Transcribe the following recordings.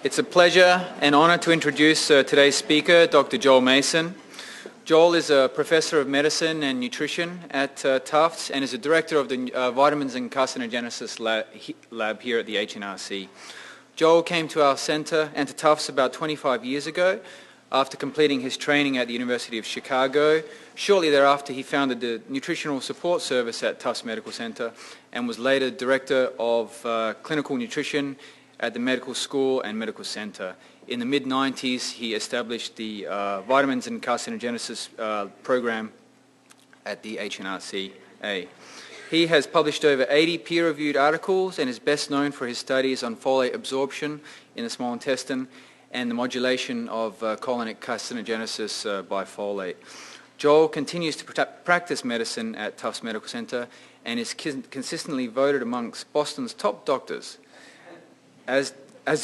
It's a pleasure and honor to introduce today's speaker, Dr. Joel Mason. Joel is a professor of medicine and nutrition at Tufts and is a director of the vitamins and carcinogenesis lab here at the HNRCA. Joel came to our center and to Tufts about 25 years ago after completing his training at the University of Chicago. Shortly thereafter, he founded the Nutritional Support Service at Tufts Medical Center and was later director of clinical nutrition at the medical school and medical center. In the mid-90s, he established the vitamins and carcinogenesis program at the HNRCA. He has published over 80 peer-reviewed articles and is best known for his studies on folate absorption in the small intestine and the modulation of colonic carcinogenesis by folate. Joel continues to practice medicine at Tufts Medical Center and is consistently voted amongst Boston's top doctors. As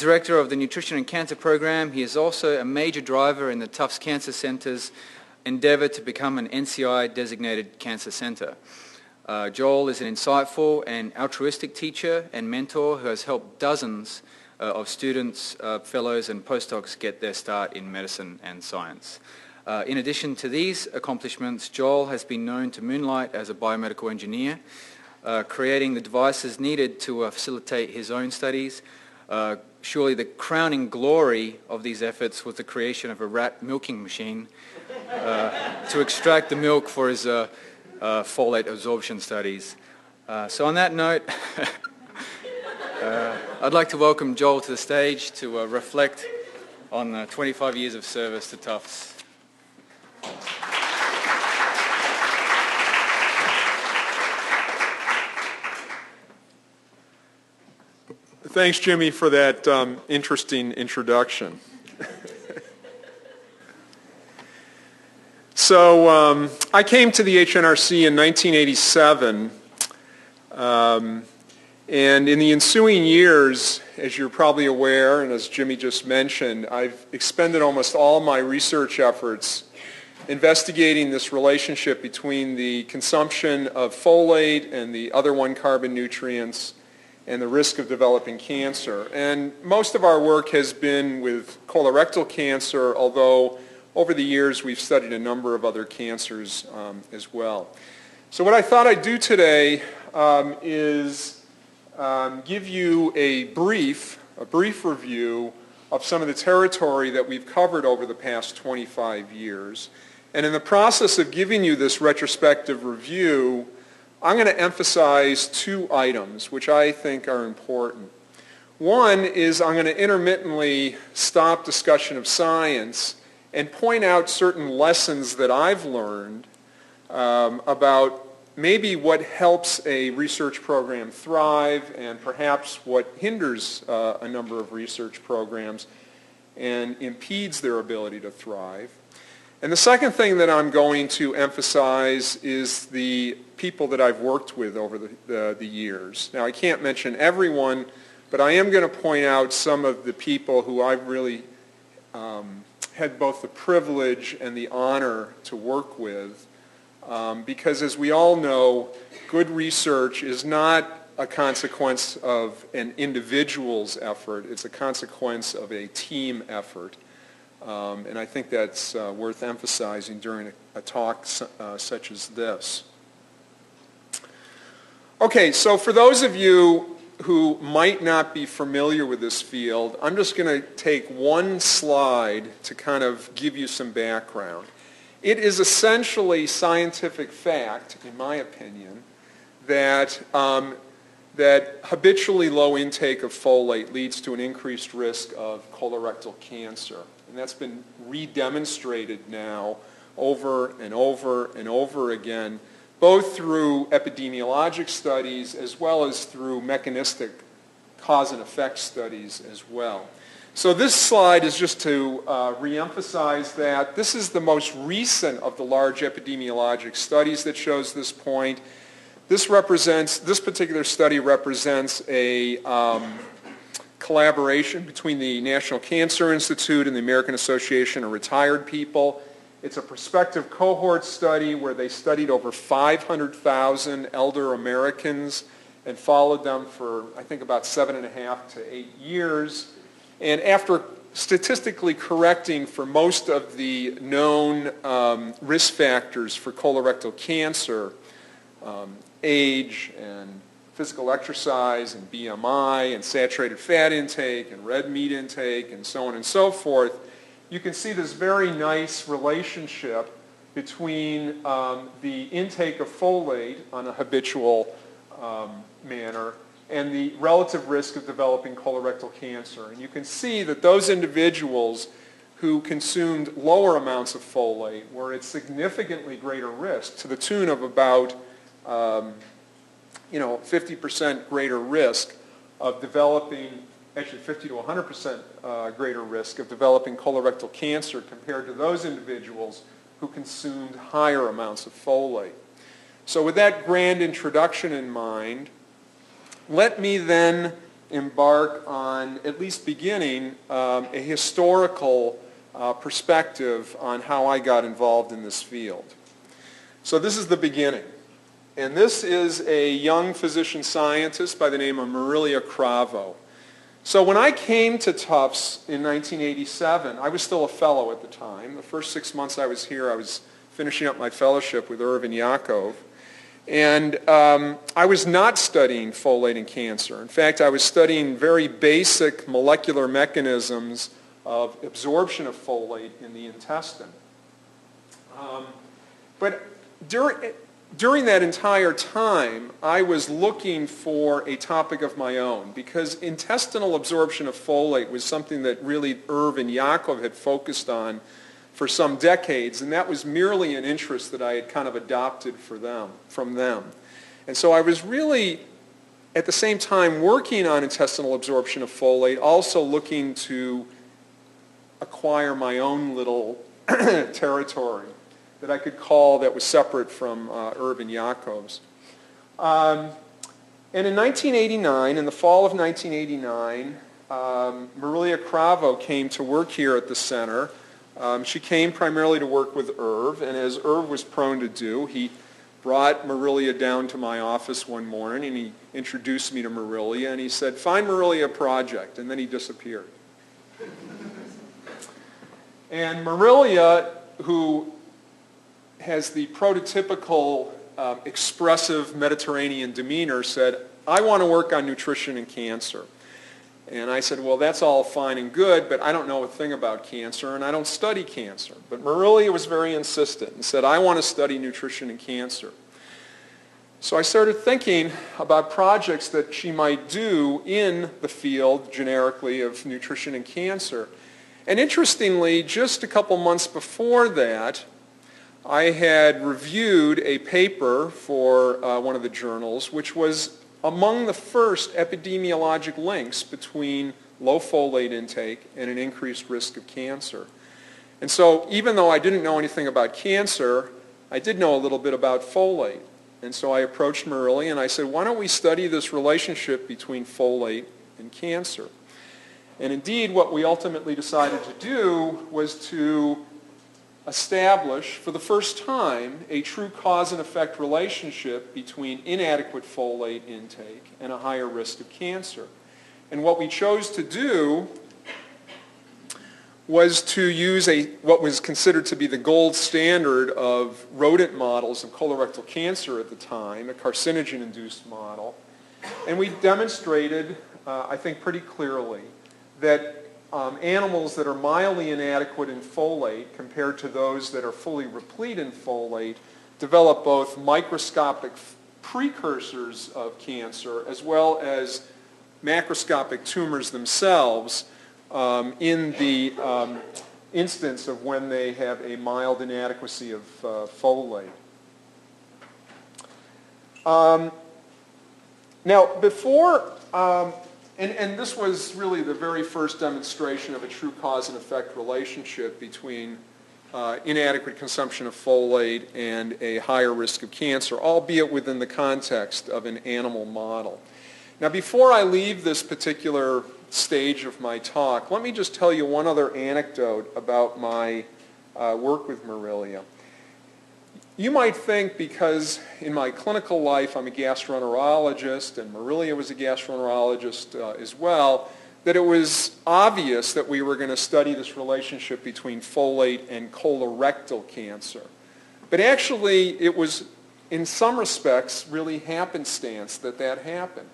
director of the Nutrition and Cancer Program, he is also a major driver in the Tufts Cancer Center's endeavor to become an NCI-designated cancer center. Joel is an insightful and altruistic teacher and mentor who has helped dozens of students, fellows, and postdocs get their start in medicine and science. In addition to these accomplishments, Joel has been known to moonlight as a biomedical engineer, creating the devices needed to facilitate his own studies. Surely the crowning glory of these efforts was the creation of a rat milking machine to extract the milk for his folate absorption studies. So on that note, I'd like to welcome Joel to the stage to reflect on 25 years of service to Tufts. Thanks, Jimmy, for that interesting introduction. So I came to the HNRC in 1987, and in the ensuing years, as you're probably aware, and as Jimmy just mentioned, I've expended almost all my research efforts investigating this relationship between the consumption of folate and the other one-carbon nutrients and the risk of developing cancer. And most of our work has been with colorectal cancer, although over the years we've studied a number of other cancers as well. So what I thought I'd do today is give you a brief review of some of the territory that we've covered over the past 25 years. And in the process of giving you this retrospective review, I'm going to emphasize two items which I think are important. One is I'm going to intermittently stop discussion of science and point out certain lessons that I've learned about maybe what helps a research program thrive and perhaps what hinders a number of research programs and impedes their ability to thrive. And the second thing that I'm going to emphasize is the people that I've worked with over the years. Now, I can't mention everyone, but I am going to point out some of the people who I've really had both the privilege and the honor to work with, because as we all know, good research is not a consequence of an individual's effort. It's a consequence of a team effort. And I think that's worth emphasizing during a talk such as this. Okay, so for those of you who might not be familiar with this field, I'm just going to take one slide to kind of give you some background. It is essentially scientific fact, in my opinion, that habitually low intake of folate leads to an increased risk of colorectal cancer. And that's been re-demonstrated now over and over and over again, both through epidemiologic studies as well as through mechanistic cause and effect studies as well. So this slide is just to re-emphasize that. This is the most recent of the large epidemiologic studies that shows this point. This particular study represents a collaboration between the National Cancer Institute and the American Association of Retired People. It's a prospective cohort study where they studied over 500,000 elder Americans and followed them for, I think, about 7.5 to 8 years. And after statistically correcting for most of the known risk factors for colorectal cancer, age and physical exercise and BMI and saturated fat intake and red meat intake and so on and so forth, you can see this very nice relationship between the intake of folate on a habitual manner and the relative risk of developing colorectal cancer. And you can see that those individuals who consumed lower amounts of folate were at significantly greater risk, to the tune of about 50% greater risk of developing, actually 50 to 100% greater risk of developing colorectal cancer compared to those individuals who consumed higher amounts of folate. So with that grand introduction in mind, let me then embark on, at least beginning, a historical perspective on how I got involved in this field. So this is the beginning. And this is a young physician scientist by the name of Marilia Cravo. So when I came to Tufts in 1987, I was still a fellow at the time. The first 6 months I was here, I was finishing up my fellowship with Irvin Yakov. And I was not studying folate and cancer. In fact, I was studying very basic molecular mechanisms of absorption of folate in the intestine. But during that entire time, I was looking for a topic of my own, because intestinal absorption of folate was something that really Irvin Yakov had focused on for some decades, and that was merely an interest that I had kind of adopted from them. And so I was really, at the same time, working on intestinal absorption of folate, also looking to acquire my own little territory that I could call that was separate from Irvin Yakov's. And in 1989, in the fall of 1989, Marilia Cravo came to work here at the center. She came primarily to work with Irv, and as Irv was prone to do, he brought Marilia down to my office one morning, and he introduced me to Marilia, and he said, "Find Marilia a project," and then he disappeared. And Marilia, who has the prototypical expressive Mediterranean demeanor, said, "I want to work on nutrition and cancer." And I said, "Well, that's all fine and good, but I don't know a thing about cancer, and I don't study cancer." But Marilia was very insistent and said, "I want to study nutrition and cancer." So I started thinking about projects that she might do in the field, generically, of nutrition and cancer. And interestingly, just a couple months before that, I had reviewed a paper for one of the journals, which was among the first epidemiologic links between low folate intake and an increased risk of cancer. And so even though I didn't know anything about cancer, I did know a little bit about folate. And so I approached Marilia and I said, "Why don't we study this relationship between folate and cancer?" And indeed, what we ultimately decided to do was to establish, for the first time, a true cause and effect relationship between inadequate folate intake and a higher risk of cancer. And what we chose to do was to use what was considered to be the gold standard of rodent models of colorectal cancer at the time, a carcinogen-induced model. And we demonstrated, I think pretty clearly, that animals that are mildly inadequate in folate compared to those that are fully replete in folate develop both microscopic precursors of cancer as well as macroscopic tumors themselves in the instance of when they have a mild inadequacy of folate. Now, before And this was really the very first demonstration of a true cause and effect relationship between inadequate consumption of folate and a higher risk of cancer, albeit within the context of an animal model. Now, before I leave this particular stage of my talk, let me just tell you one other anecdote about my work with Marilia. You might think, because in my clinical life I'm a gastroenterologist and Marilia was a gastroenterologist as well, that it was obvious that we were going to study this relationship between folate and colorectal cancer. But actually, it was, in some respects, really happenstance that happened.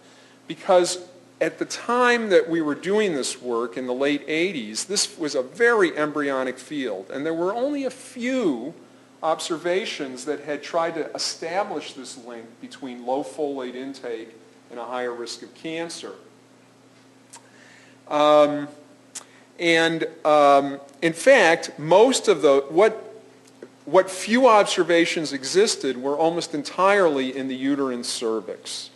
Because at the time that we were doing this work in the late 80s, this was a very embryonic field. And there were only a few observations that had tried to establish this link between low folate intake and a higher risk of cancer. In fact, most of what few observations existed were almost entirely in the uterine cervix.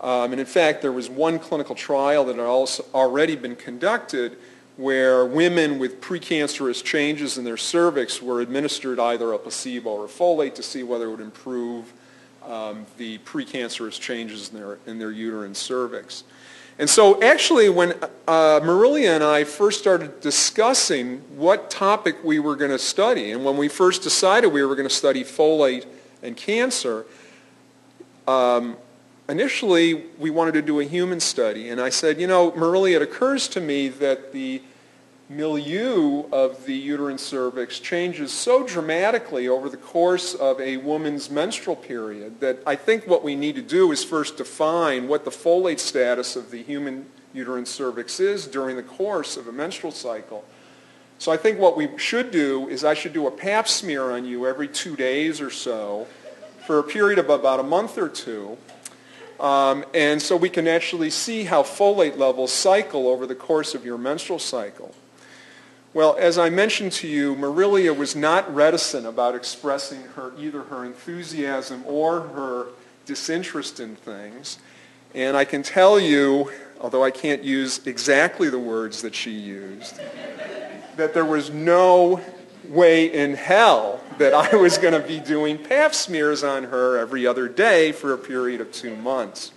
And in fact, there was one clinical trial that had also already been conducted where women with precancerous changes in their cervix were administered either a placebo or a folate to see whether it would improve the precancerous changes in their uterine cervix. And so actually when Marilia and I first started discussing what topic we were going to study, and when we first decided we were going to study folate and cancer, initially we wanted to do a human study. And I said, you know, Marilia, it occurs to me that the milieu of the uterine cervix changes so dramatically over the course of a woman's menstrual period that I think what we need to do is first define what the folate status of the human uterine cervix is during the course of a menstrual cycle. So I think what we should do is I should do a pap smear on you every 2 days or so for a period of about a month or two. And so we can actually see how folate levels cycle over the course of your menstrual cycle. Well, as I mentioned to you, Marilia was not reticent about expressing either her enthusiasm or her disinterest in things. And I can tell you, although I can't use exactly the words that she used, that there was no way in hell that I was going to be doing pap smears on her every other day for a period of 2 months.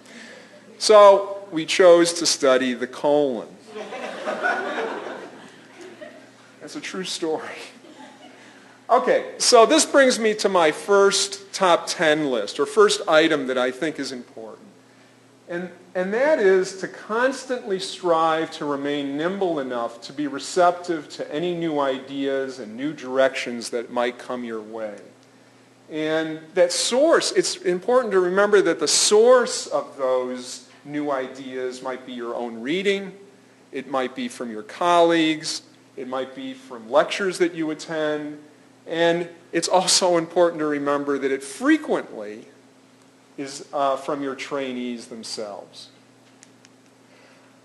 So we chose to study the colon. That's a true story. Okay, so this brings me to my first top 10 list, or first item that I think is important. And that is to constantly strive to remain nimble enough to be receptive to any new ideas and new directions that might come your way. And that source, it's important to remember that the source of those new ideas might be your own reading, it might be from your colleagues, it might be from lectures that you attend, and it's also important to remember that it frequently is from your trainees themselves.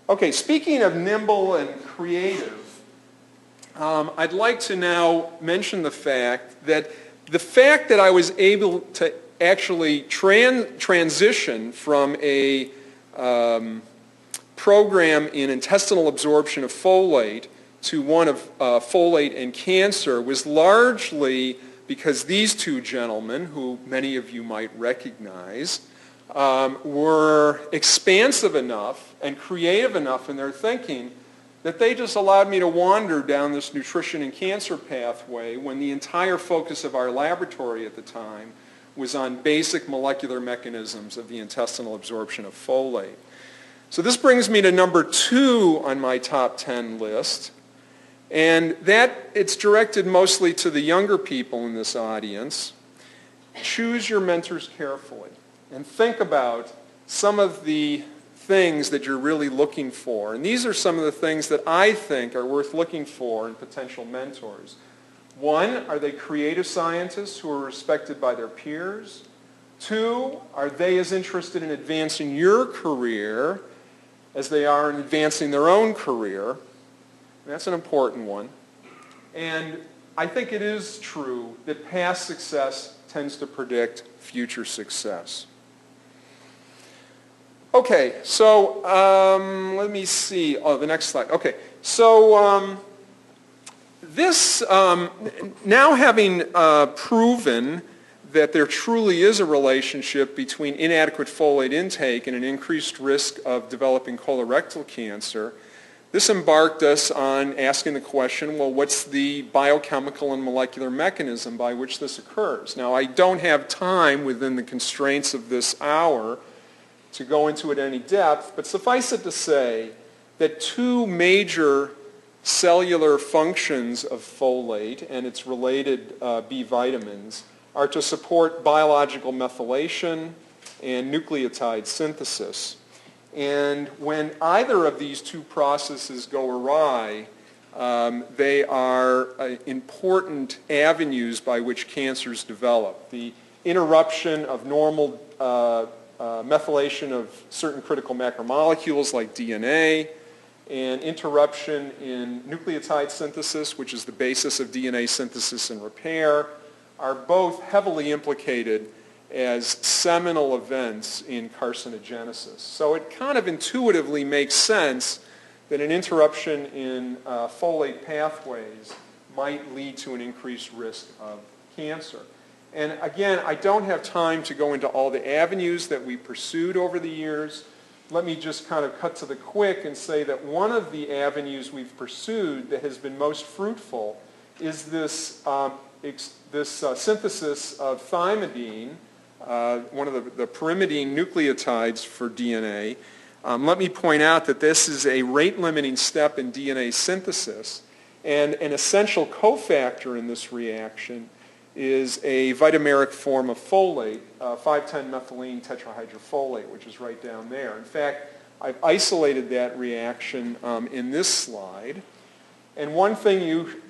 Okay, speaking of nimble and creative, I'd like to now mention the fact that I was able to actually transition from a program in intestinal absorption of folate to one of folate and cancer was largely because these two gentlemen, who many of you might recognize, were expansive enough and creative enough in their thinking that they just allowed me to wander down this nutrition and cancer pathway when the entire focus of our laboratory at the time was on basic molecular mechanisms of the intestinal absorption of folate. So this brings me to number 2 on my top 10 list. And that, it's directed mostly to the younger people in this audience. Choose your mentors carefully and think about some of the things that you're really looking for. And these are some of the things that I think are worth looking for in potential mentors. 1, are they creative scientists who are respected by their peers? 2, are they as interested in advancing your career as they are in advancing their own career? That's an important one. And I think it is true that past success tends to predict future success. Okay, so let me see. Oh, the next slide. Okay, so this, now having proven that there truly is a relationship between inadequate folate intake and an increased risk of developing colorectal cancer, this embarked us on asking the question, well, what's the biochemical and molecular mechanism by which this occurs? Now, I don't have time within the constraints of this hour to go into it in any depth, but suffice it to say that two major cellular functions of folate and its related B vitamins are to support biological methylation and nucleotide synthesis. And when either of these two processes go awry, they are important avenues by which cancers develop. The interruption of normal methylation of certain critical macromolecules like DNA, and interruption in nucleotide synthesis, which is the basis of DNA synthesis and repair, are both heavily implicated as seminal events in carcinogenesis. So it kind of intuitively makes sense that an interruption in folate pathways might lead to an increased risk of cancer. And again, I don't have time to go into all the avenues that we pursued over the years. Let me just kind of cut to the quick and say that one of the avenues we've pursued that has been most fruitful is this synthesis of thymidine, one of the pyrimidine nucleotides for DNA. Let me point out that this is a rate-limiting step in DNA synthesis, and an essential cofactor in this reaction is a vitameric form of folate, 5,10-methylene tetrahydrofolate, which is right down there. In fact, I've isolated that reaction in this slide. And one thing you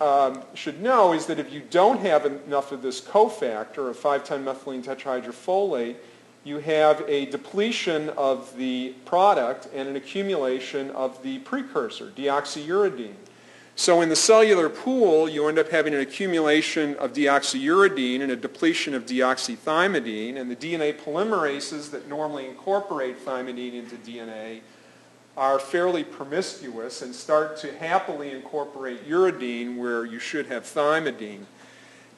should know is that if you don't have enough of this cofactor of 5,10-methylene tetrahydrofolate, you have a depletion of the product and an accumulation of the precursor, deoxyuridine. So in the cellular pool, you end up having an accumulation of deoxyuridine and a depletion of deoxythymidine, and the DNA polymerases that normally incorporate thymidine into DNA are fairly promiscuous and start to happily incorporate uridine where you should have thymidine.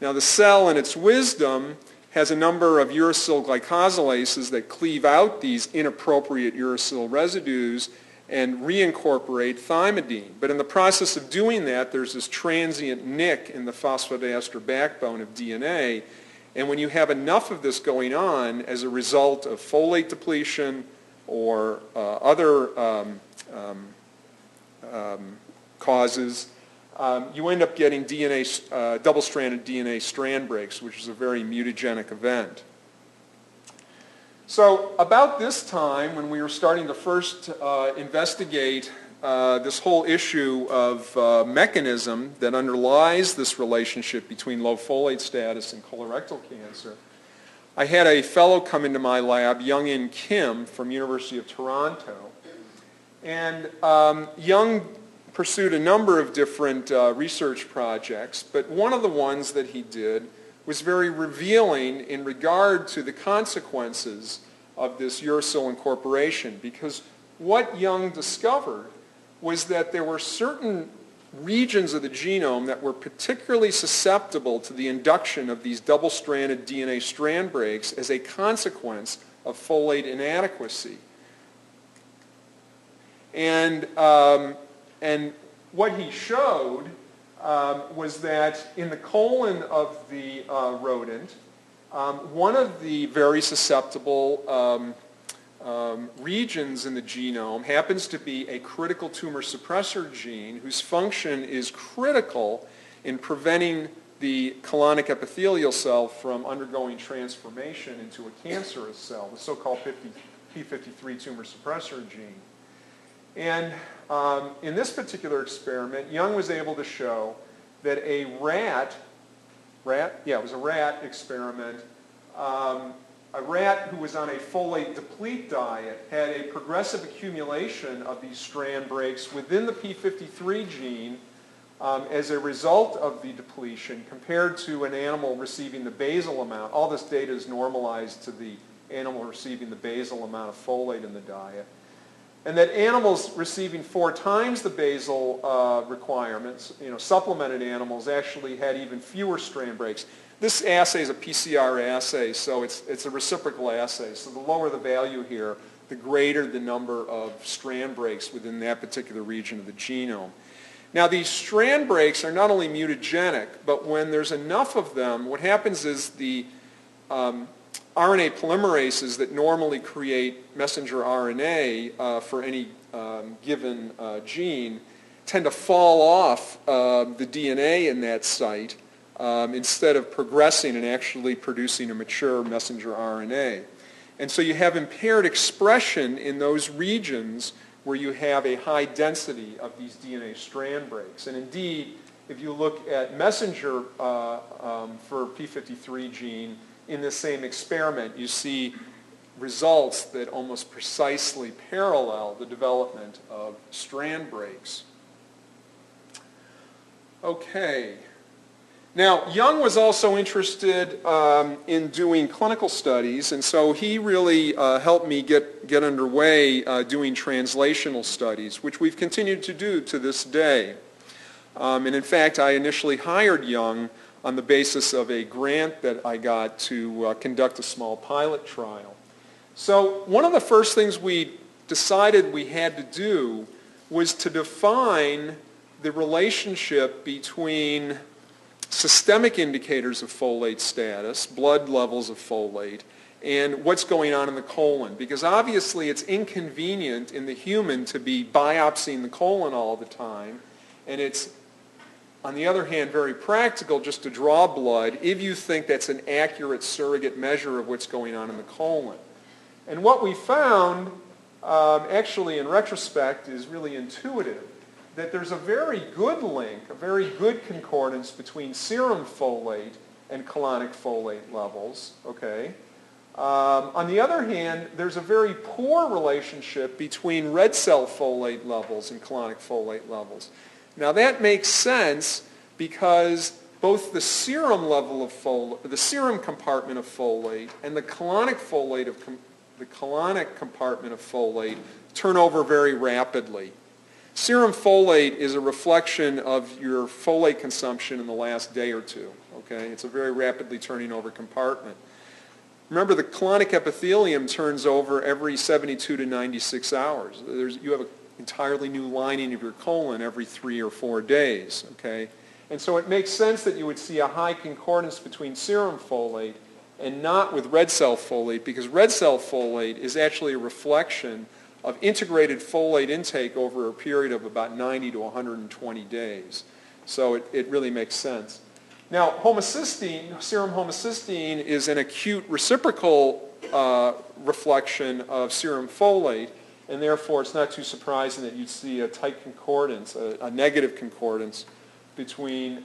Now the cell, in its wisdom, has a number of uracil glycosylases that cleave out these inappropriate uracil residues and reincorporate thymidine. But in the process of doing that, there's this transient nick in the phosphodiester backbone of DNA. And when you have enough of this going on as a result of folate depletion or other causes, you end up getting DNA, double-stranded DNA strand breaks, which is a very mutagenic event. So about this time, when we were starting to first investigate this whole issue of mechanism that underlies this relationship between low folate status and colorectal cancer, I had a fellow come into my lab, Young-In Kim from University of Toronto. And Young pursued a number of different research projects, but one of the ones that he did was very revealing in regard to the consequences of this uracil incorporation, because what Young discovered was that there were certain regions of the genome that were particularly susceptible to the induction of these double-stranded DNA strand breaks as a consequence of folate inadequacy. And what he showed was that in the colon of the rodent, one of the very susceptible regions in the genome happens to be a critical tumor suppressor gene whose function is critical in preventing the colonic epithelial cell from undergoing transformation into a cancerous cell, the so-called p53 tumor suppressor gene. And in this particular experiment, Young was able to show that a rat experiment, a rat who was on a folate deplete diet had a progressive accumulation of these strand breaks within the p53 gene as a result of the depletion compared to an animal receiving the basal amount. All this data is normalized to the animal receiving the basal amount of folate in the diet. And that animals receiving 4 times the basal requirements, supplemented animals, actually had even fewer strand breaks. This assay is a PCR assay, so it's a reciprocal assay. So the lower the value here, the greater the number of strand breaks within that particular region of the genome. Now these strand breaks are not only mutagenic, but when there's enough of them, what happens is the RNA polymerases that normally create messenger RNA for any given gene tend to fall off the DNA in that site instead of progressing and actually producing a mature messenger RNA. And so you have impaired expression in those regions where you have a high density of these DNA strand breaks. And indeed, if you look at messenger for P53 gene in the same experiment, you see results that almost precisely parallel the development of strand breaks. Okay. Now, Young was also interested in doing clinical studies, and so he really helped me get underway doing translational studies, which we've continued to do to this day. And in fact, I initially hired Young on the basis of a grant that I got to conduct a small pilot trial. So one of the first things we decided we had to do was to define the relationship between systemic indicators of folate status, blood levels of folate, and what's going on in the colon. Because obviously it's inconvenient in the human to be biopsying the colon all the time, and it's, on the other hand, very practical just to draw blood if you think that's an accurate surrogate measure of what's going on in the colon. And what we found, actually in retrospect, is really intuitive, that there's a very good link, a very good concordance between serum folate and colonic folate levels, okay? On the other hand, there's a very poor relationship between red cell folate levels and colonic folate levels. Now that makes sense because both the serum level of folate, the serum compartment of folate, and the colonic folate of the colonic compartment of folate turn over very rapidly. Serum folate is a reflection of your folate consumption in the last day or two. Okay, it's a very rapidly turning over compartment. Remember, the colonic epithelium turns over every 72 to 96 hours. You have an entirely new lining of your colon every 3 or 4 days. Okay, and so it makes sense that you would see a high concordance between serum folate and not with red cell folate, because red cell folate is actually a reflection of integrated folate intake over a period of about 90 to 120 days. So it really makes sense. Now, homocysteine, serum homocysteine, is an acute reciprocal reflection of serum folate, and therefore it's not too surprising that you'd see a tight concordance, a negative concordance between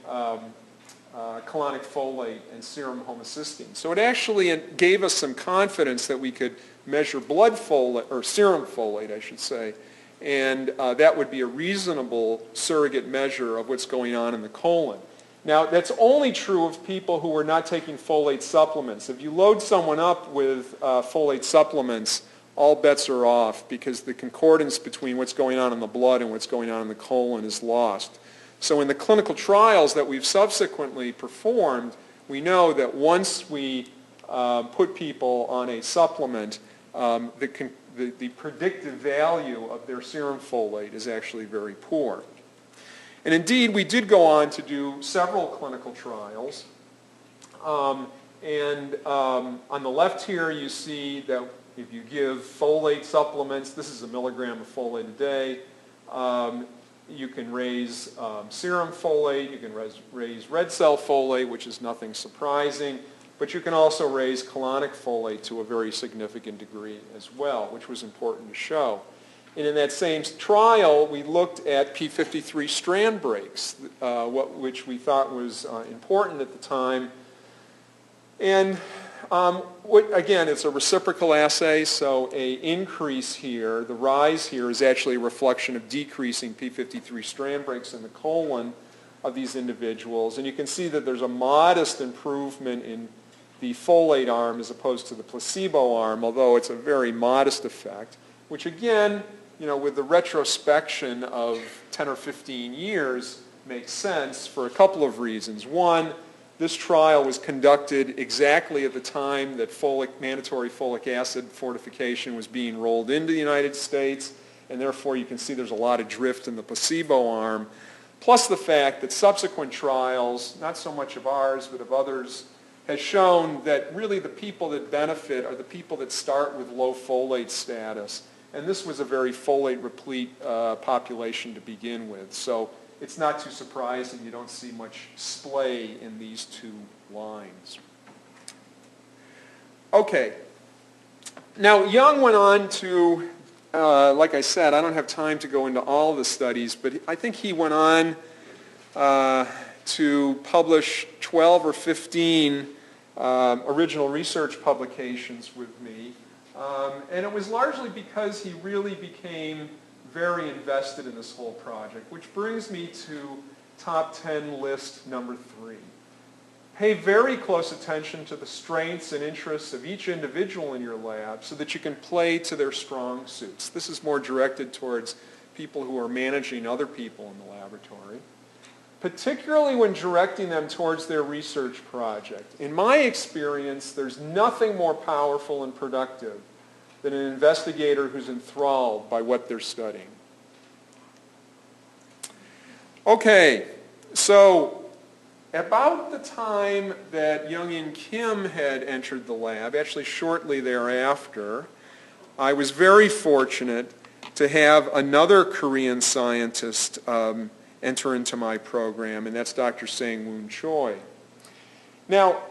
colonic folate and serum homocysteine. So it actually gave us some confidence that we could measure blood folate, or serum folate, I should say, and that would be a reasonable surrogate measure of what's going on in the colon. Now, that's only true of people who are not taking folate supplements. If you load someone up with folate supplements, all bets are off because the concordance between what's going on in the blood and what's going on in the colon is lost. So in the clinical trials that we've subsequently performed, we know that once we put people on a supplement, the predictive value of their serum folate is actually very poor. And indeed, we did go on to do several clinical trials. On the left here, you see that if you give folate supplements, this is a milligram of folate a day, you can raise serum folate, you can raise red cell folate, which is nothing surprising, but you can also raise colonic folate to a very significant degree as well, which was important to show. And in that same trial, we looked at P53 strand breaks, which we thought was important at the time. And again, it's a reciprocal assay, so an increase here, the rise here is actually a reflection of decreasing P53 strand breaks in the colon of these individuals. And you can see that there's a modest improvement in the folate arm as opposed to the placebo arm, although it's a very modest effect, which again, with the retrospection of 10 or 15 years, makes sense for a couple of reasons. One, this trial was conducted exactly at the time that mandatory folic acid fortification was being rolled into the United States, and therefore you can see there's a lot of drift in the placebo arm, plus the fact that subsequent trials, not so much of ours, but of others, has shown that really the people that benefit are the people that start with low folate status. And this was a very folate replete population to begin with. So it's not too surprising you don't see much splay in these two lines. Okay. Now, Young went on to, like I said, I don't have time to go into all the studies, but I think he went on to publish 12 or 15 original research publications with me. And it was largely because he really became very invested in this whole project, which brings me to top 10 list number 3. Pay very close attention to the strengths and interests of each individual in your lab so that you can play to their strong suits. This is more directed towards people who are managing other people in the laboratory, particularly when directing them towards their research project. In my experience, there's nothing more powerful and productive than an investigator who's enthralled by what they're studying. Okay, so about the time that Young-In Kim had entered the lab, actually shortly thereafter, I was very fortunate to have another Korean scientist enter into my program, and that's Dr. Sang-Woon Choi. Now,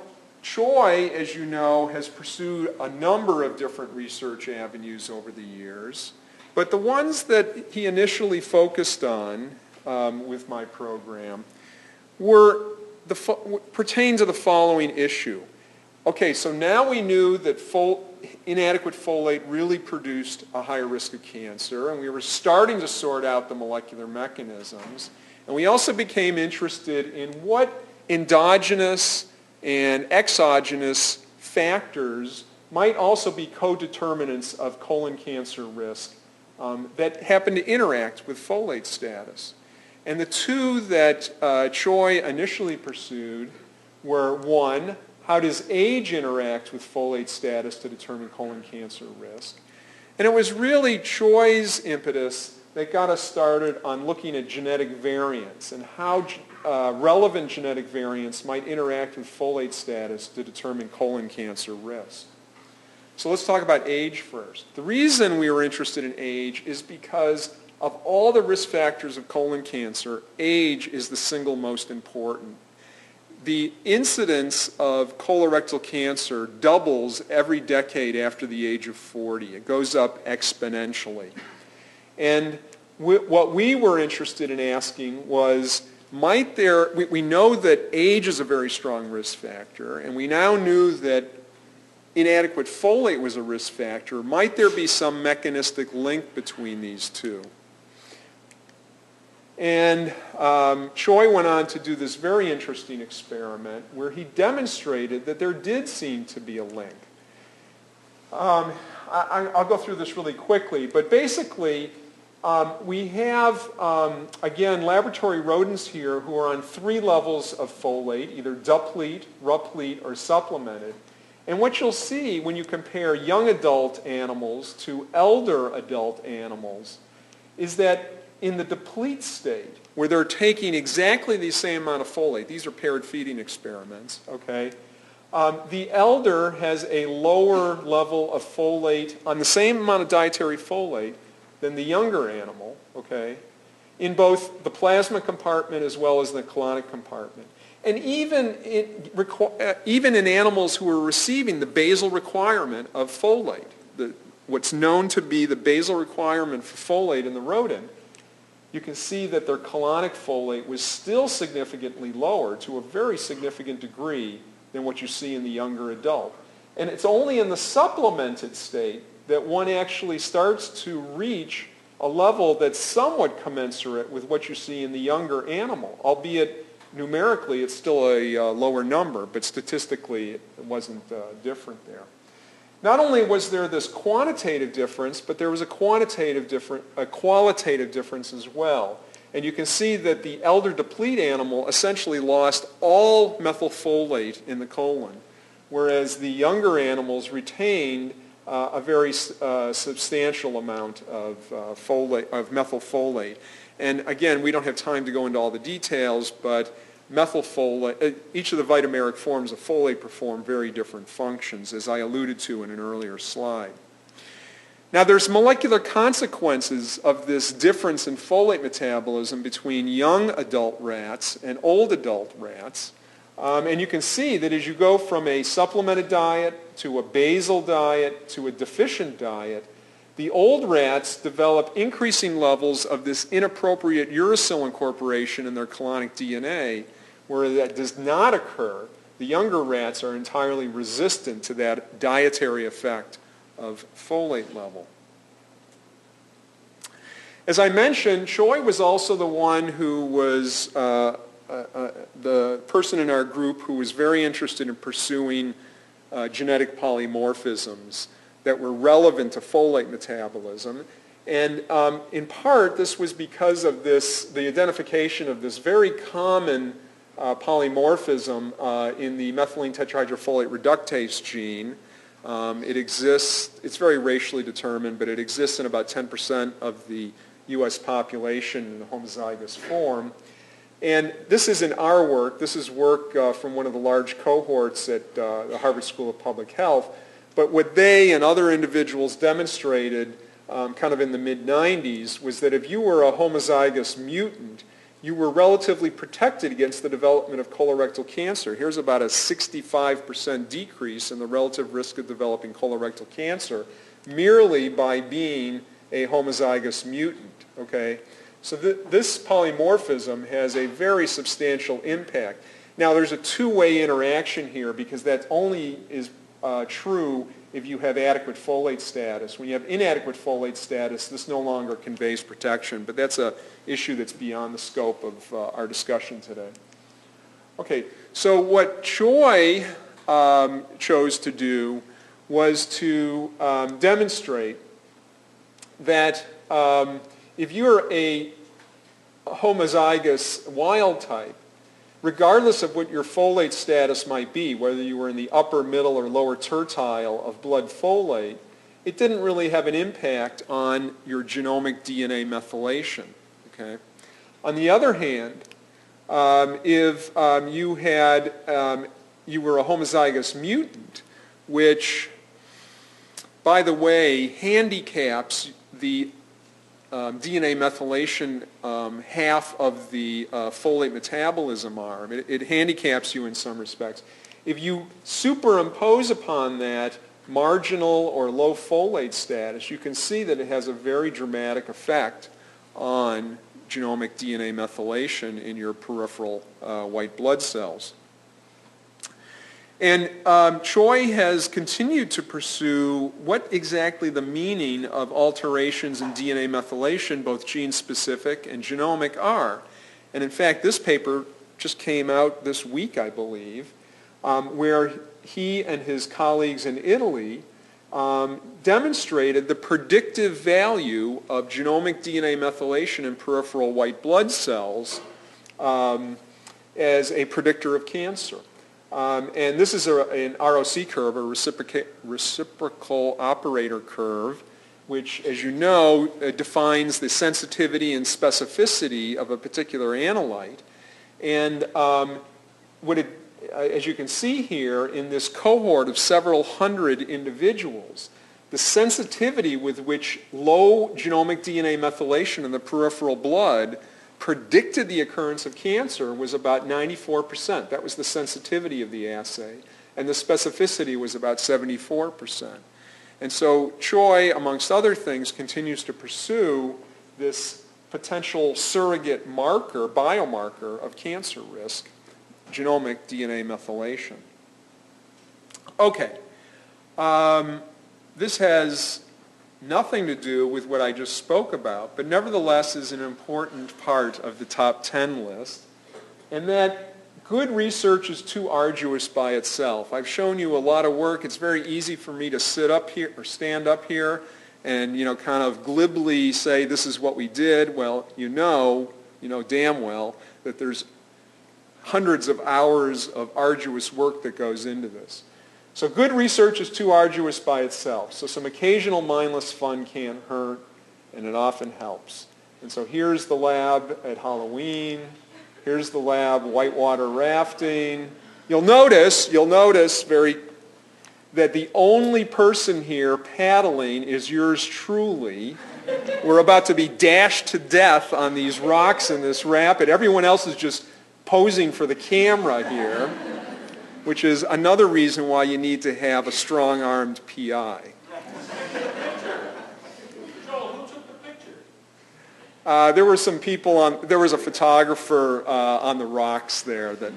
Choi, as you know, has pursued a number of different research avenues over the years, but the ones that he initially focused on with my program pertain to the following issue. Okay, so now we knew that inadequate folate really produced a higher risk of cancer, and we were starting to sort out the molecular mechanisms. And we also became interested in what endogenous and exogenous factors might also be co-determinants of colon cancer risk that happen to interact with folate status. And the two that Choi initially pursued were, one, how does age interact with folate status to determine colon cancer risk? And it was really Choi's impetus that got us started on looking at genetic variants and how relevant genetic variants might interact with folate status to determine colon cancer risk. So let's talk about age first. The reason we were interested in age is because of all the risk factors of colon cancer, age is the single most important. The incidence of colorectal cancer doubles every decade after the age of 40. It goes up exponentially. And what we were interested in asking was, we know that age is a very strong risk factor, and we now knew that inadequate folate was a risk factor. Might there be some mechanistic link between these two? And Choi went on to do this very interesting experiment where he demonstrated that there did seem to be a link. I'll go through this really quickly, but basically we have, again, laboratory rodents here who are on 3 levels of folate, either deplete, replete, or supplemented. And what you'll see when you compare young adult animals to elder adult animals is that in the deplete state, where they're taking exactly the same amount of folate, these are paired feeding experiments, okay? The elder has a lower level of folate on the same amount of dietary folate than the younger animal, okay, in both the plasma compartment as well as the colonic compartment. And even in animals who are receiving the basal requirement of folate, what's known to be the basal requirement for folate in the rodent, you can see that their colonic folate was still significantly lower to a very significant degree than what you see in the younger adult. And it's only in the supplemented state that one actually starts to reach a level that's somewhat commensurate with what you see in the younger animal, albeit numerically it's still a lower number, but statistically it wasn't different there. Not only was there this quantitative difference, but there was a qualitative difference as well. And you can see that the elder deplete animal essentially lost all methylfolate in the colon, whereas the younger animals retained a very substantial amount of methylfolate. And again, we don't have time to go into all the details, but methylfolate, each of the vitameric forms of folate perform very different functions, as I alluded to in an earlier slide. Now, there's molecular consequences of this difference in folate metabolism between young adult rats and old adult rats. And you can see that as you go from a supplemented diet to a basal diet to a deficient diet, the old rats develop increasing levels of this inappropriate uracil incorporation in their colonic DNA, where that does not occur. The younger rats are entirely resistant to that dietary effect of folate level. As I mentioned, Choi was also the one who was the person in our group who was very interested in pursuing genetic polymorphisms that were relevant to folate metabolism. And in part, this was because of the identification of this very common polymorphism in the methylene tetrahydrofolate reductase gene. It exists, it's very racially determined, but it exists in about 10% of the U.S. population in the homozygous form. And this isn't our work. This is work from one of the large cohorts at the Harvard School of Public Health. But what they and other individuals demonstrated kind of in the mid-90s was that if you were a homozygous mutant, you were relatively protected against the development of colorectal cancer. Here's about a 65% decrease in the relative risk of developing colorectal cancer merely by being a homozygous mutant. Okay? So this polymorphism has a very substantial impact. Now, there's a two-way interaction here because that only is true if you have adequate folate status. When you have inadequate folate status, this no longer conveys protection, but that's an issue that's beyond the scope of our discussion today. Okay, so what Choi chose to do was to demonstrate that if you're a homozygous wild type, regardless of what your folate status might be, whether you were in the upper, middle, or lower tertile of blood folate, it didn't really have an impact on your genomic DNA methylation. Okay? On the other hand, if you were a homozygous mutant, which, by the way, handicaps the DNA methylation half of the folate metabolism arm. It handicaps you in some respects. If you superimpose upon that marginal or low folate status, you can see that it has a very dramatic effect on genomic DNA methylation in your peripheral white blood cells. And Choi has continued to pursue what exactly the meaning of alterations in DNA methylation, both gene-specific and genomic, are. And in fact, this paper just came out this week, I believe, where he and his colleagues in Italy demonstrated the predictive value of genomic DNA methylation in peripheral white blood cells as a predictor of cancer. And this is an ROC curve, a reciprocal operator curve, which, as you know, defines the sensitivity and specificity of a particular analyte. And as you can see here, in this cohort of several hundred individuals, the sensitivity with which low genomic DNA methylation in the peripheral blood predicted the occurrence of cancer was about 94%. That was the sensitivity of the assay. And the specificity was about 74%. And so Choi, amongst other things, continues to pursue this potential surrogate marker, biomarker of cancer risk, genomic DNA methylation. Okay. This has nothing to do with what I just spoke about, but nevertheless is an important part of the top 10 list, and that good research is too arduous by itself. I've shown you a lot of work. It's very easy for me to sit up here or stand up here and kind of glibly say this is what we did. Well, you know damn well that there's hundreds of hours of arduous work that goes into this. So good research is too arduous by itself. So some occasional mindless fun can't hurt, and it often helps. And so here's the lab at Halloween. Here's the lab, whitewater rafting. You'll notice that the only person here paddling is yours truly. We're about to be dashed to death on these rocks in this rapid. Everyone else is just posing for the camera here, which is another reason why you need to have a strong-armed PI. Joel, who took the picture? There were some people there was a photographer on the rocks there that...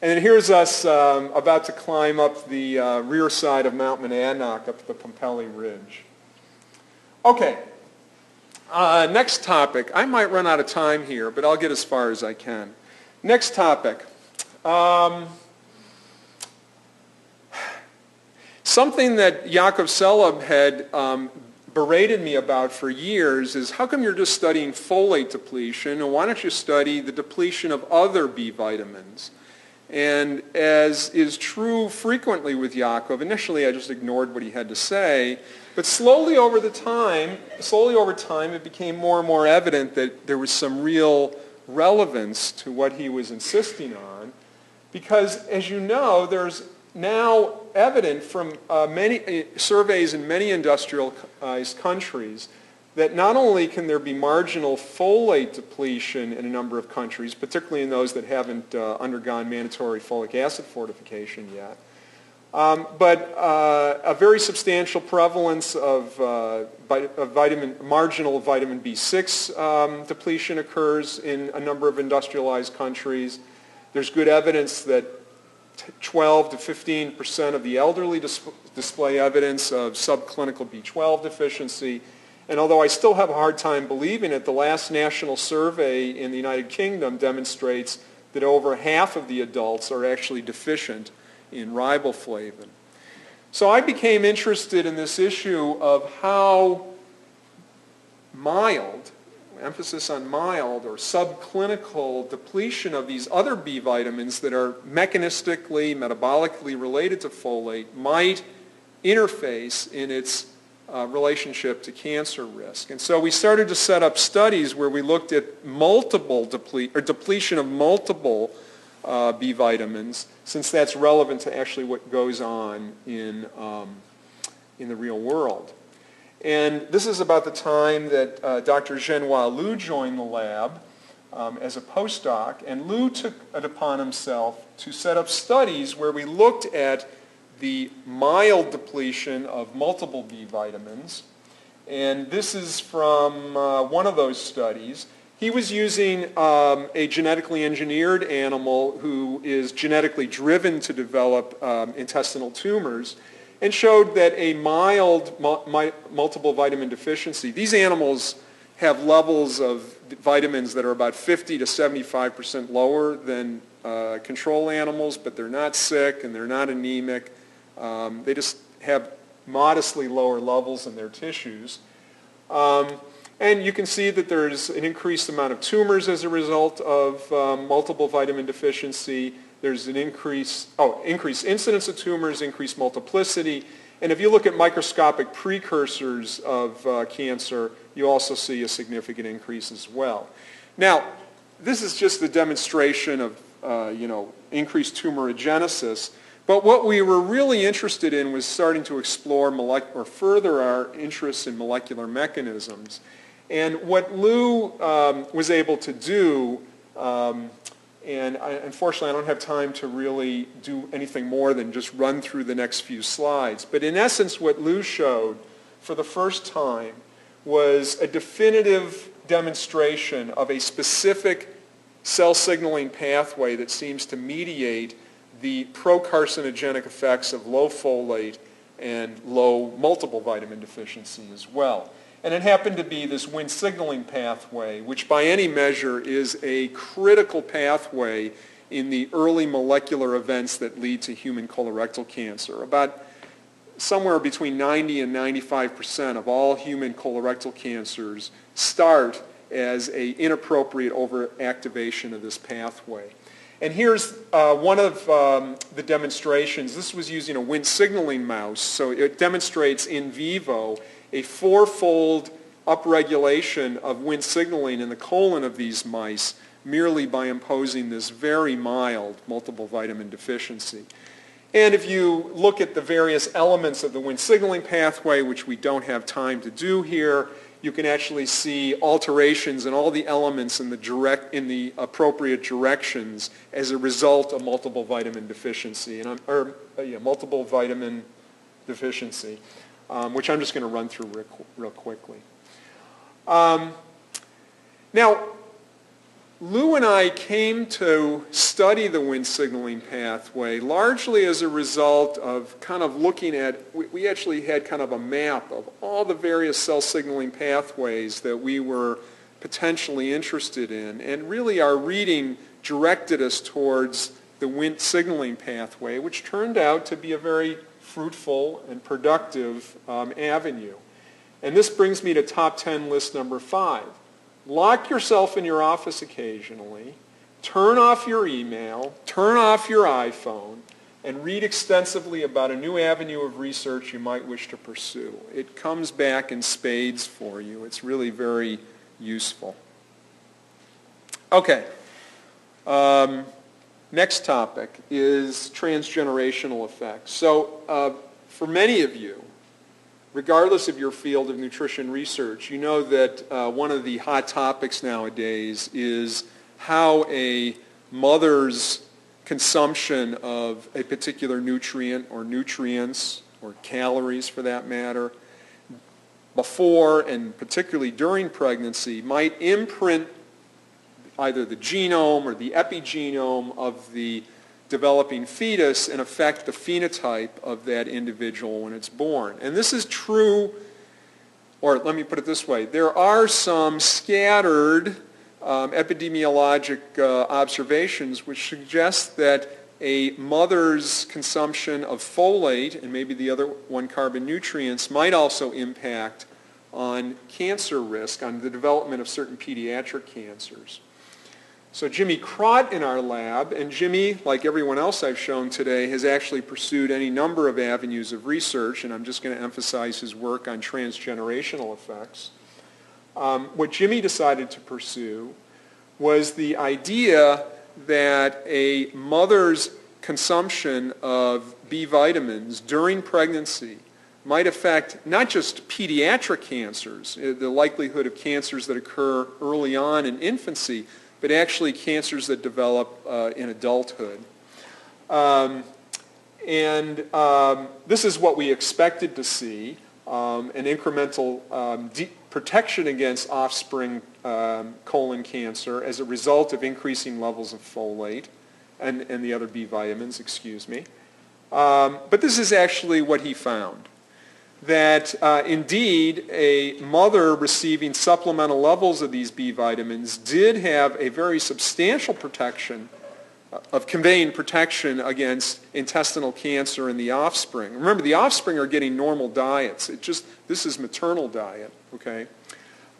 And then here's us about to climb up the rear side of Mount Monadnock up the Pompelli Ridge. Okay, next topic. I might run out of time here, but I'll get as far as I can. Next topic. Something that Jakob Selab had berated me about for years is, how come you're just studying folate depletion, and why don't you study the depletion of other B vitamins? And as is true frequently with Jakob, initially I just ignored what he had to say, but slowly over time, it became more and more evident that there was some real relevance to what he was insisting on, because as you know, there's now evident from many surveys in many industrialized countries that not only can there be marginal folate depletion in a number of countries, particularly in those that haven't undergone mandatory folic acid fortification yet, but a very substantial prevalence of marginal vitamin B6 depletion occurs in a number of industrialized countries. There's good evidence that 12 to 15% of the elderly display evidence of subclinical B12 deficiency. And although I still have a hard time believing it, the last national survey in the United Kingdom demonstrates that over half of the adults are actually deficient in riboflavin. So I became interested in this issue of how mild, emphasis on mild or subclinical depletion of these other B vitamins that are mechanistically, metabolically related to folate might interface in its relationship to cancer risk. And so we started to set up studies where we looked at depletion of multiple B vitamins, since that's relevant to actually what goes on in the real world. And this is about the time that Dr. Zhenhua Liu joined the lab as a postdoc, and Liu took it upon himself to set up studies where we looked at the mild depletion of multiple B vitamins. And this is from one of those studies. He was using a genetically engineered animal who is genetically driven to develop intestinal tumors, and showed that a mild multiple vitamin deficiency, these animals have levels of vitamins that are about 50 to 75% lower than control animals, but they're not sick and they're not anemic. They just have modestly lower levels in their tissues. And you can see that there's an increased amount of tumors as a result of multiple vitamin deficiency. There's an increased incidence of tumors, increased multiplicity. And if you look at microscopic precursors of cancer, you also see a significant increase as well. Now, this is just the demonstration of increased tumorigenesis. But what we were really interested in was starting to explore or further our interest in molecular mechanisms. And what Liu was able to do, and unfortunately I don't have time to really do anything more than just run through the next few slides, but in essence what Liu showed for the first time was a definitive demonstration of a specific cell signaling pathway that seems to mediate the pro-carcinogenic effects of low folate and low multiple vitamin deficiency as well. And it happened to be this Wnt signaling pathway, which by any measure is a critical pathway in the early molecular events that lead to human colorectal cancer. About somewhere between 90 and 95% of all human colorectal cancers start as an inappropriate overactivation of this pathway. And here's one of the demonstrations. This was using a Wnt signaling mouse, so it demonstrates in vivo a four-fold upregulation of Wnt signaling in the colon of these mice merely by imposing this very mild multiple vitamin deficiency. And if you look at the various elements of the Wnt signaling pathway, which we don't have time to do here, you can actually see alterations in all the elements in the appropriate directions as a result of multiple vitamin deficiency, multiple vitamin deficiency, which I'm just going to run through real quickly. Now, Lou and I came to study the Wnt signaling pathway largely as a result of kind of looking at, we actually had kind of a map of all the various cell signaling pathways that we were potentially interested in. And really our reading directed us towards the Wnt signaling pathway, which turned out to be a very fruitful and productive avenue. And this brings me to top 10 list number 5. Lock yourself in your office occasionally, turn off your email, turn off your iPhone, and read extensively about a new avenue of research you might wish to pursue. It comes back in spades for you. It's really very useful. Okay. Next topic is transgenerational effects. So for many of you, regardless of your field of nutrition research, you know that one of the hot topics nowadays is how a mother's consumption of a particular nutrient or nutrients or calories for that matter before and particularly during pregnancy might imprint either the genome or the epigenome of the developing fetus and affect the phenotype of that individual when it's born. And this is true, or let me put it this way, there are some scattered epidemiologic observations which suggest that a mother's consumption of folate and maybe the other 1-carbon nutrients might also impact on cancer risk, on the development of certain pediatric cancers. So Jimmy Crott in our lab, and Jimmy, like everyone else I've shown today, has actually pursued any number of avenues of research, and I'm just going to emphasize his work on transgenerational effects. What Jimmy decided to pursue was the idea that a mother's consumption of B vitamins during pregnancy might affect not just pediatric cancers, the likelihood of cancers that occur early on in infancy, but actually cancers that develop in adulthood. This is what we expected to see, an incremental protection against offspring colon cancer as a result of increasing levels of folate and the other B vitamins, excuse me. But this is actually what he found, that indeed a mother receiving supplemental levels of these B vitamins did have a very substantial protection of conveying protection against intestinal cancer in the offspring. Remember, the offspring are getting normal diets. This is maternal diet, okay?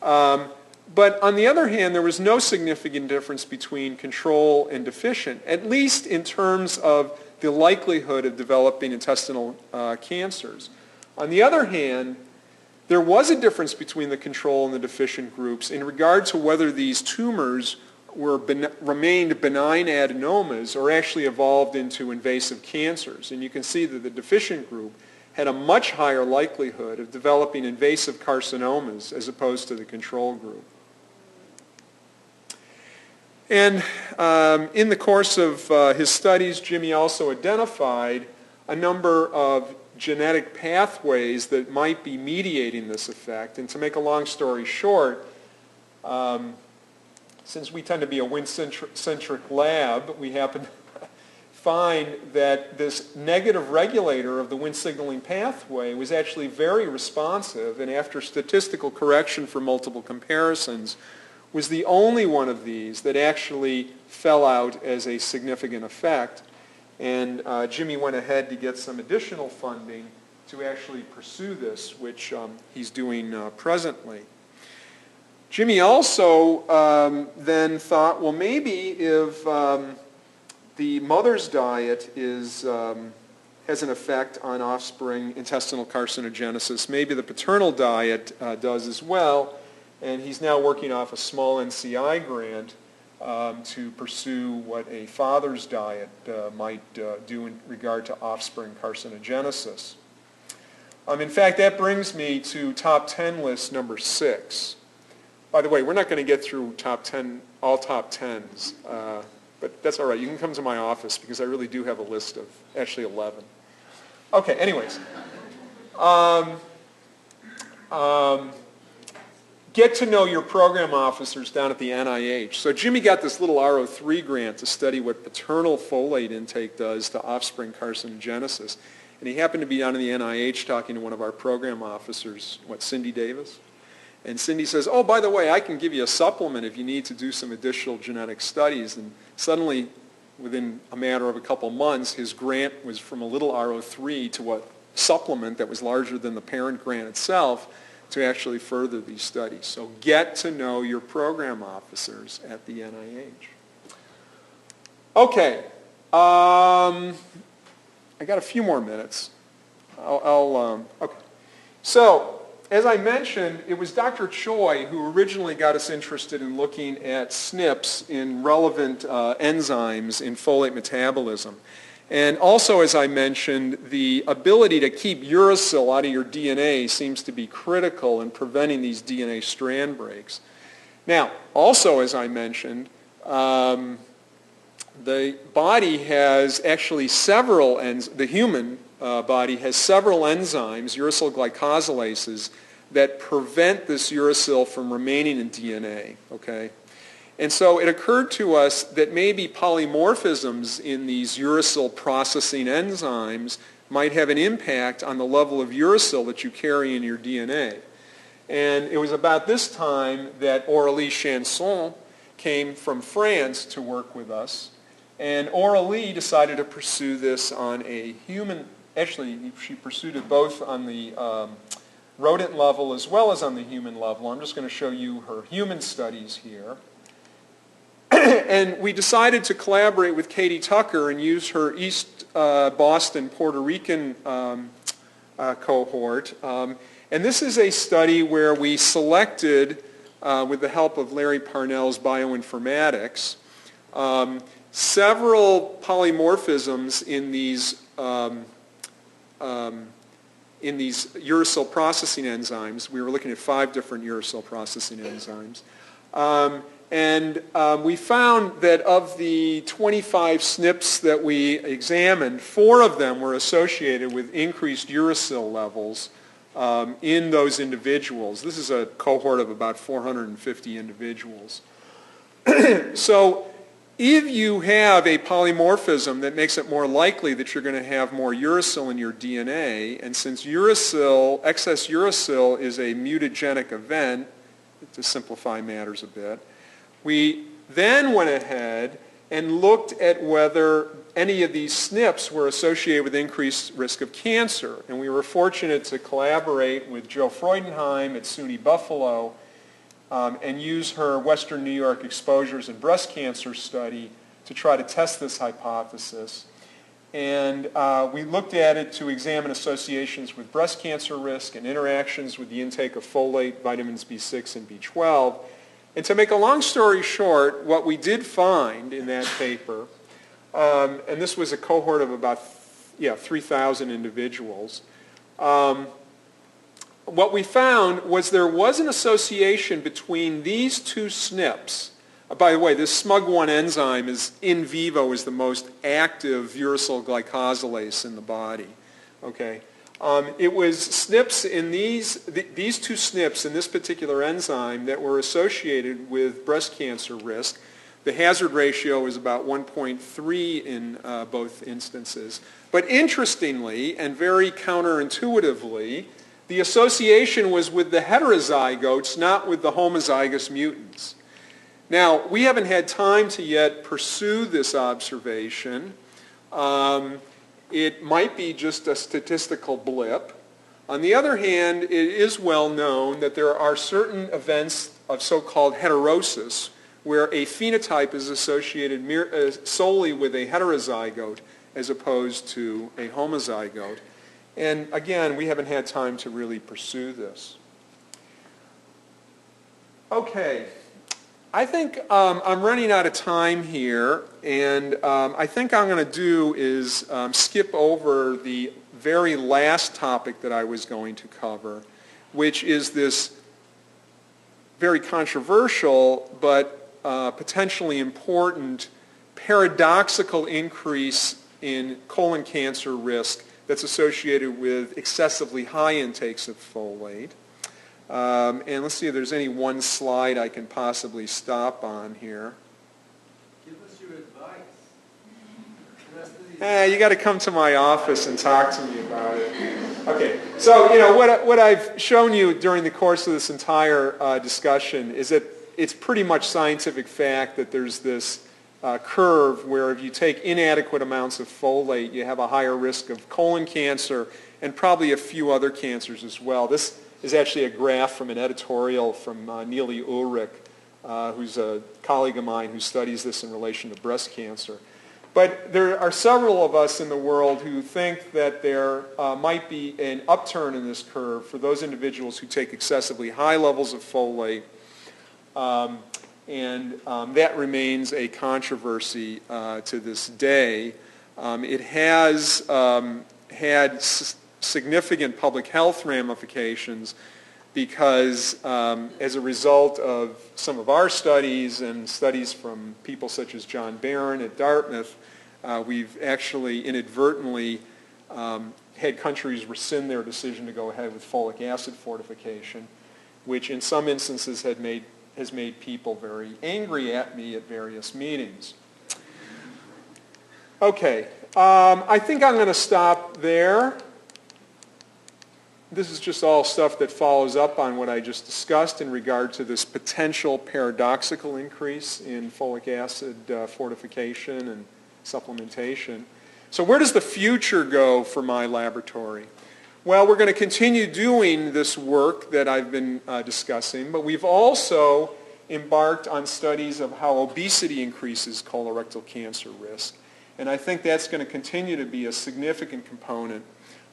But on the other hand, there was no significant difference between control and deficient, at least in terms of the likelihood of developing intestinal cancers. On the other hand, there was a difference between the control and the deficient groups in regard to whether these tumors remained benign adenomas or actually evolved into invasive cancers. And you can see that the deficient group had a much higher likelihood of developing invasive carcinomas as opposed to the control group. And in the course of his studies, Jimmy also identified a number of genetic pathways that might be mediating this effect. And to make a long story short, since we tend to be a Wnt-centric lab, we happen to find that this negative regulator of the Wnt signaling pathway was actually very responsive, and after statistical correction for multiple comparisons, was the only one of these that actually fell out as a significant effect. And Jimmy went ahead to get some additional funding to actually pursue this, which he's doing presently. Jimmy also then thought, well, maybe if the mother's diet has an effect on offspring intestinal carcinogenesis, maybe the paternal diet does as well. And he's now working off a small NCI grant to pursue what a father's diet might do in regard to offspring carcinogenesis. In fact, that brings me to top 10 list number 6. By the way, we're not going to get through all top 10s, but that's all right. You can come to my office because I really do have a list of actually 11. Okay, anyways. Get to know your program officers down at the NIH. So Jimmy got this little R03 grant to study what paternal folate intake does to offspring carcinogenesis. And he happened to be down in the NIH talking to one of our program officers, Cindy Davis. And Cindy says, oh, by the way, I can give you a supplement if you need to do some additional genetic studies. And suddenly, within a matter of a couple months, his grant was from a little R03 to a supplement that was larger than the parent grant itself to actually further these studies. So get to know your program officers at the NIH. Okay. I got a few more minutes. Okay. So, as I mentioned, it was Dr. Choi who originally got us interested in looking at SNPs in relevant enzymes in folate metabolism. And also, as I mentioned, the ability to keep uracil out of your DNA seems to be critical in preventing these DNA strand breaks. Now, also, as I mentioned, the body has actually several the human body has several enzymes, uracil glycosylases, that prevent this uracil from remaining in DNA, okay? And so it occurred to us that maybe polymorphisms in these uracil-processing enzymes might have an impact on the level of uracil that you carry in your DNA. And it was about this time that Aurélie Chanson came from France to work with us. And Aurélie decided to pursue this on a human, actually she pursued it both on the rodent level as well as on the human level. I'm just going to show you her human studies here. And we decided to collaborate with Katie Tucker and use her East Boston, Puerto Rican cohort. And this is a study where we selected, with the help of Larry Parnell's bioinformatics, several polymorphisms in these uracil processing enzymes. We were looking at 5 different uracil processing enzymes. And we found that of the 25 SNPs that we examined, 4 of them were associated with increased uracil levels in those individuals. This is a cohort of about 450 individuals. So if you have a polymorphism that makes it more likely that you're going to have more uracil in your DNA, and since excess uracil is a mutagenic event, to simplify matters a bit, we then went ahead and looked at whether any of these SNPs were associated with increased risk of cancer. And we were fortunate to collaborate with Joe Freudenheim at SUNY Buffalo and use her Western New York exposures and breast cancer study to try to test this hypothesis. And we looked at it to examine associations with breast cancer risk and interactions with the intake of folate, vitamins B6, and B12. And to make a long story short, what we did find in that paper, and this was a cohort of about 3,000 individuals, what we found was there was an association between these 2 SNPs. By the way, this SMUG1 enzyme is in vivo is the most active uracil glycosylase in the body. Okay, it was SNPs in these 2 SNPs in this particular enzyme that were associated with breast cancer risk. The hazard ratio is about 1.3 in both instances. But interestingly and very counterintuitively, the association was with the heterozygotes, not with the homozygous mutants. Now, we haven't had time to yet pursue this observation. It might be just a statistical blip. On the other hand, it is well known that there are certain events of so-called heterosis where a phenotype is associated solely with a heterozygote as opposed to a homozygote. And again, we haven't had time to really pursue this. Okay. I think I'm running out of time here, and I think I'm going to do is skip over the very last topic that I was going to cover, which is this very controversial but potentially important paradoxical increase in colon cancer risk that's associated with excessively high intakes of folate. And let's see if there's any one slide I can possibly stop on here. Give us your advice. You got to come to my office and talk to me about it. Okay, so what I've shown you during the course of this entire discussion is that it's pretty much scientific fact that there's this curve where if you take inadequate amounts of folate, you have a higher risk of colon cancer and probably a few other cancers as well. This is actually a graph from an editorial from Neely Ulrich, who's a colleague of mine who studies this in relation to breast cancer. But there are several of us in the world who think that there might be an upturn in this curve for those individuals who take excessively high levels of folate, and that remains a controversy to this day. It has had significant public health ramifications because as a result of some of our studies and studies from people such as John Barron at Dartmouth, we've actually inadvertently had countries rescind their decision to go ahead with folic acid fortification, which in some instances has made people very angry at me at various meetings. Okay, I think I'm going to stop there. This is just all stuff that follows up on what I just discussed in regard to this potential paradoxical increase in folic acid fortification and supplementation. So where does the future go for my laboratory? Well, we're going to continue doing this work that I've been discussing, but we've also embarked on studies of how obesity increases colorectal cancer risk. And I think that's going to continue to be a significant component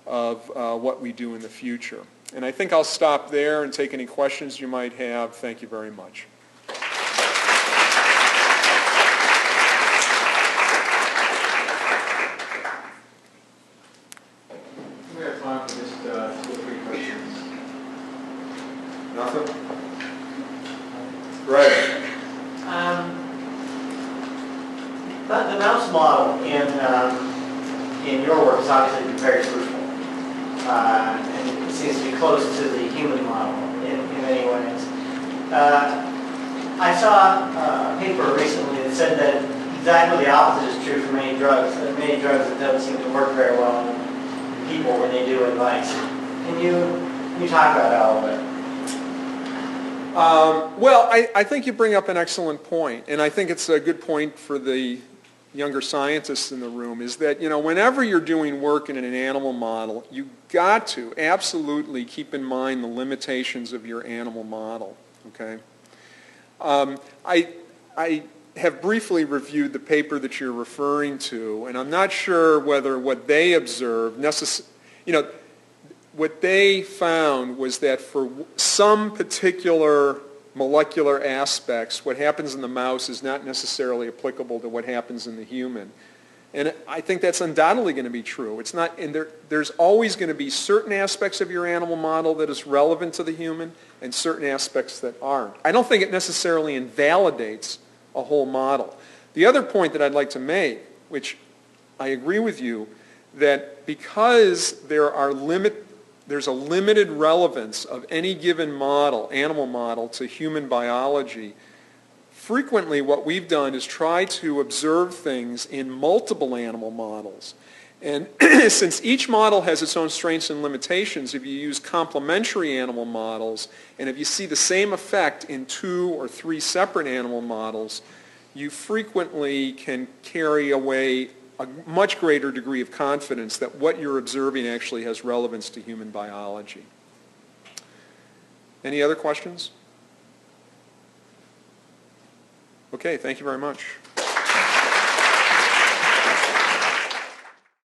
of what we do in the future. And I think I'll stop there and take any questions you might have. Thank you very much. We have time for just 2 or 3 questions. Nothing? Right. The mouse model in your work has obviously been very fruitful. And it seems to be close to the human model in many ways. I saw a paper recently that said that exactly the opposite is true for many drugs. That many drugs that don't seem to work very well in people when they do in mice. Can you talk about that a little bit? Well, I think you bring up an excellent point, and I think it's a good point for the younger scientists in the room, is that, whenever you're doing work in an animal model, you've got to absolutely keep in mind the limitations of your animal model, okay? I have briefly reviewed the paper that you're referring to, and I'm not sure whether what they observed what they found was that for some particular molecular aspects, what happens in the mouse is not necessarily applicable to what happens in the human. And I think that's undoubtedly going to be true. It's not, and there's always going to be certain aspects of your animal model that is relevant to the human and certain aspects that aren't. I don't think it necessarily invalidates a whole model. The other point that I'd like to make, which I agree with you, that because there's a limited relevance of any given model, animal model, to human biology, frequently what we've done is try to observe things in multiple animal models. And since each model has its own strengths and limitations, if you use complementary animal models, and if you see the same effect in 2 or 3 separate animal models, you frequently can carry away a much greater degree of confidence that what you're observing actually has relevance to human biology. Any other questions? Okay, thank you very much.